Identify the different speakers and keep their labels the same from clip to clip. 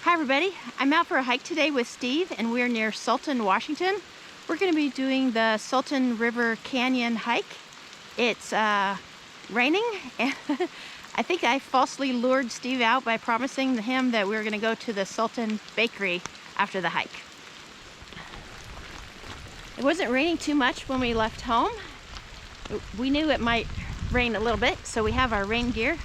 Speaker 1: Hi everybody, I'm out for a hike today with Steve and we're near Sultan, Washington. We're going to be doing the Sultan River Canyon hike. It's raining and I think I falsely lured Steve out by promising him that we were going to go to the Sultan Bakery after the hike. It wasn't raining too much when we left home. We knew it might rain a little bit, so we have our rain gear.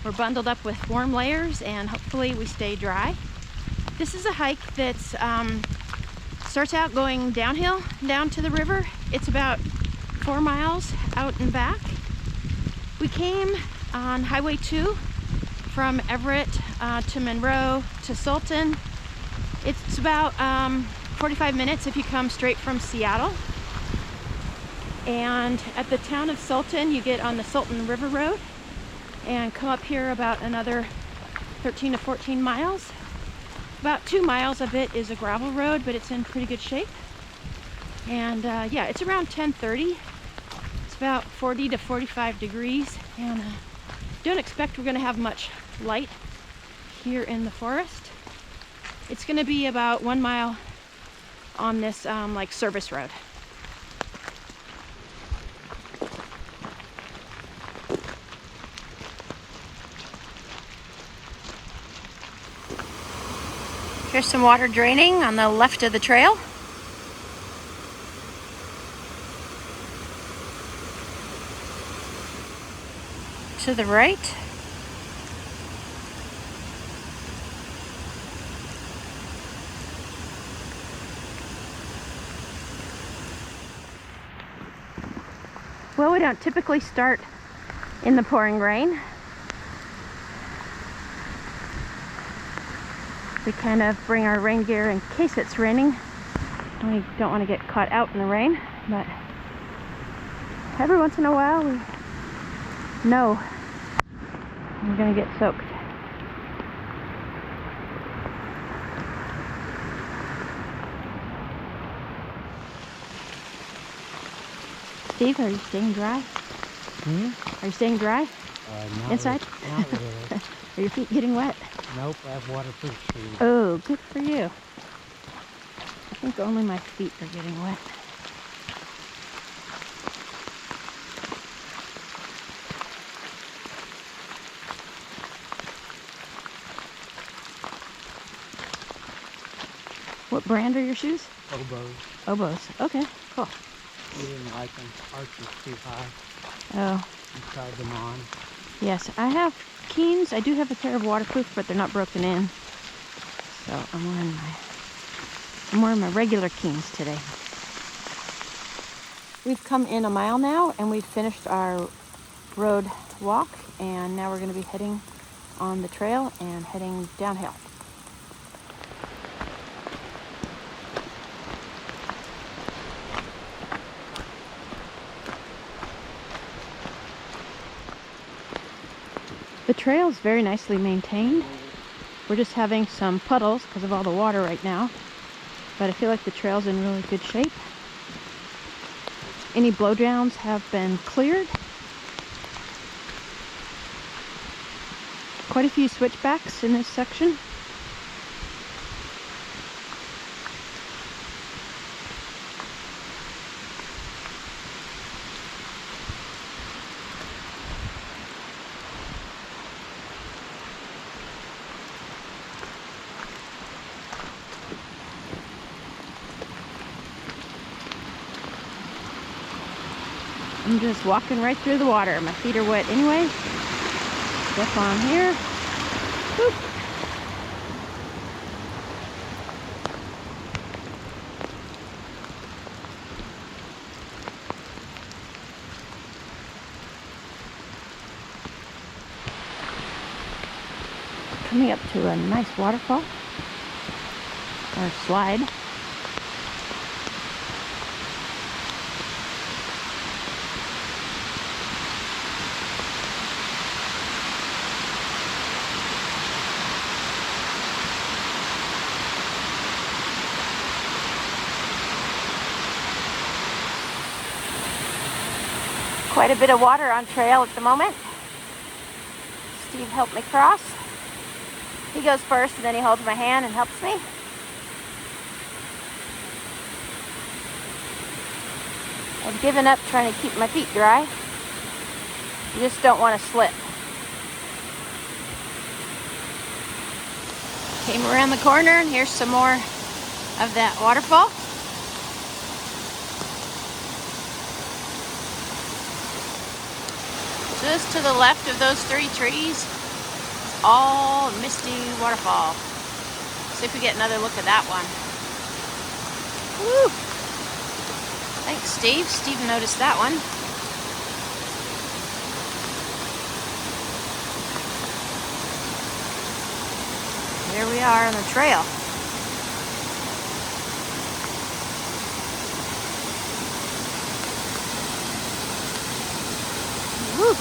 Speaker 1: We're bundled up with warm layers and hopefully we stay dry. This is a hike that starts out going downhill down to the river. It's about 4 miles out and back. We came on Highway 2 from Everett to Monroe to Sultan. It's about 45 minutes if you come straight from Seattle. And at the town of Sultan, you get on the Sultan River Road and come up here about another 13 to 14 miles. About 2 miles of it is a gravel road, but it's in pretty good shape. And yeah, it's around 10:30. It's about 40 to 45 degrees, and don't expect we're going to have much light here in the forest. It's going to be about 1 mile on this like service road. Here's some water draining on the left of the trail. To the right. Well, we don't typically start in the pouring rain. We kind of bring our rain gear in case it's raining. We don't want to get caught out in the rain, but every once in a while we know we're going to get soaked. Steve, are you staying dry? Are you staying dry? Inside?
Speaker 2: Not really.
Speaker 1: Are your feet getting wet?
Speaker 2: Nope, I have waterproof shoes.
Speaker 1: Oh, good for you. I think only my feet are getting wet. What brand are your shoes?
Speaker 2: Oboes.
Speaker 1: Oboes. Okay, cool.
Speaker 2: We didn't like them. Arches too high.
Speaker 1: Oh.
Speaker 2: We tried them on.
Speaker 1: Yes, I have Keens. I do have a pair of waterproof, but they're not broken in. So I'm wearing my regular Keens today. We've come in a mile now and we've finished our road walk, and now we're going to be heading on the trail and heading downhill. The trail is very nicely maintained. We're just having some puddles because of all the water right now, but I feel like the trail's in really good shape. Any blowdowns have been cleared. Quite a few switchbacks in this section. I'm just walking right through the water. My feet are wet anyway. Step on here. Boop. Coming up to a nice waterfall or slide. Quite a bit of water on trail at the moment. Steve helped me cross. He goes first and then he holds my hand and helps me. I've given up trying to keep my feet dry. You just don't want to slip. Came around the corner and here's some more of that waterfall. Just to the left of those 3 trees, it's all misty waterfall. See if we get another look at that one. Woo! Thanks, Steve. Steve noticed that one. Here we are on the trail. Woo!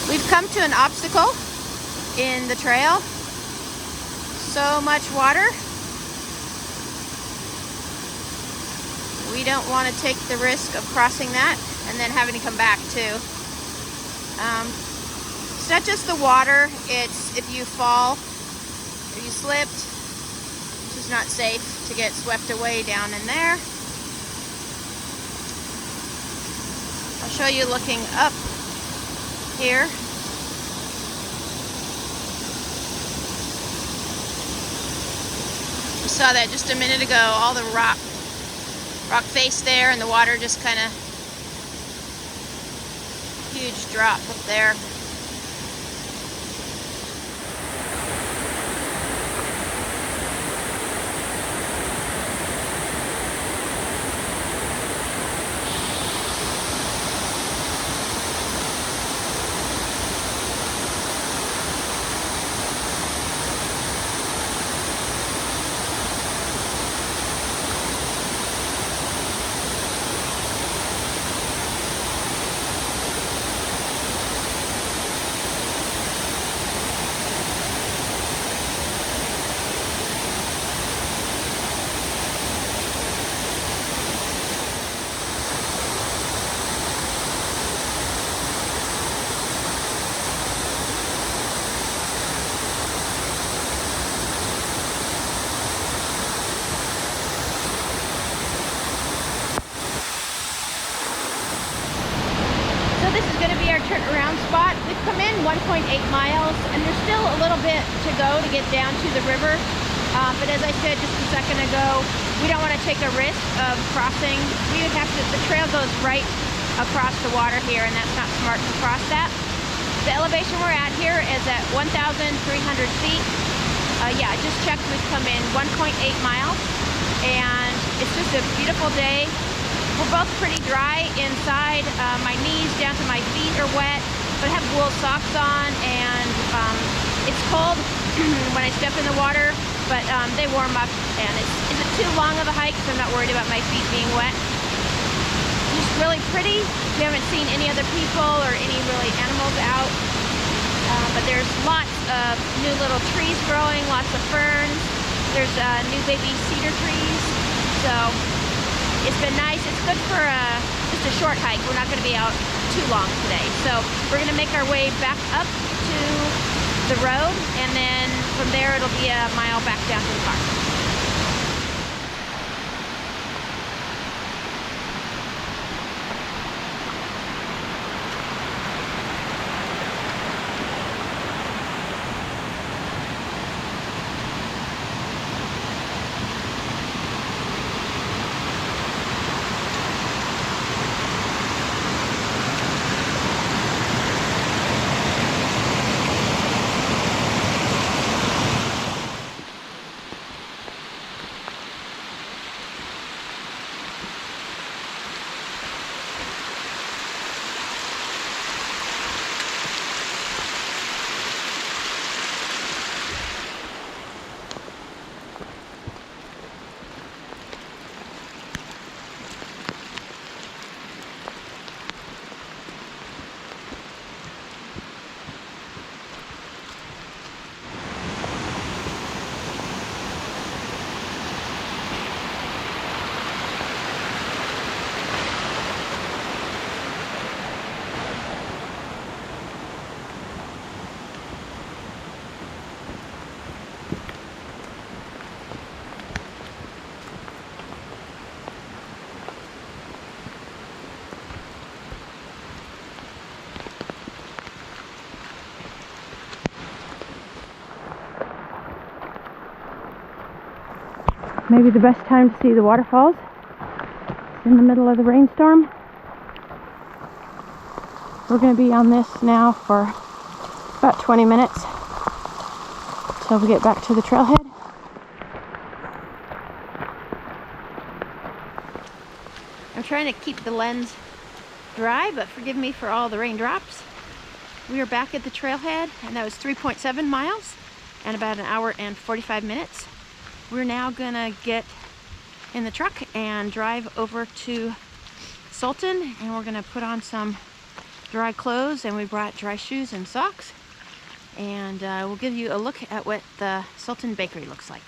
Speaker 1: We've come to an obstacle in the trail. So much water. We don't want to take the risk of crossing that and then having to come back too. It's not just the water, it's if you fall or you slipped, it's just not safe to get swept away down in there. I'll show you looking up here. We saw that just a minute ago, all the rock face there, and the water just kind of huge drop up there. This is going to be our turnaround spot. We've come in 1.8 miles and there's still a little bit to go to get down to the river. But as I said just a second ago, we don't want to take a risk of crossing. We would have to, the trail goes right across the water here and that's not smart to cross that. The elevation we're at here is at 1,300 feet. Yeah, I just checked, we've come in 1.8 miles and it's just a beautiful day. We're both pretty dry inside. My knees down to my feet are wet, but I have wool socks on, and it's cold when I step in the water, but they warm up, and isn't too long of a hike, so I'm not worried about my feet being wet. Just really pretty. We haven't seen any other people or any really animals out, but there's lots of new little trees growing, lots of ferns. There's new baby cedar trees, so it's been nice. It's good for just a short hike. We're not going to be out too long today. So we're going to make our way back up to the road, and then from there it'll be a mile back down to the car. Maybe the best time to see the waterfalls is in the middle of the rainstorm. We're going to be on this now for about 20 minutes till we get back to the trailhead. I'm trying to keep the lens dry, but forgive me for all the raindrops. We are back at the trailhead, and that was 3.7 miles and about an hour and 45 minutes. We're now gonna get in the truck and drive over to Sultan, and we're gonna put on some dry clothes, and we brought dry shoes and socks, and we'll give you a look at what the Sultan Bakery looks like.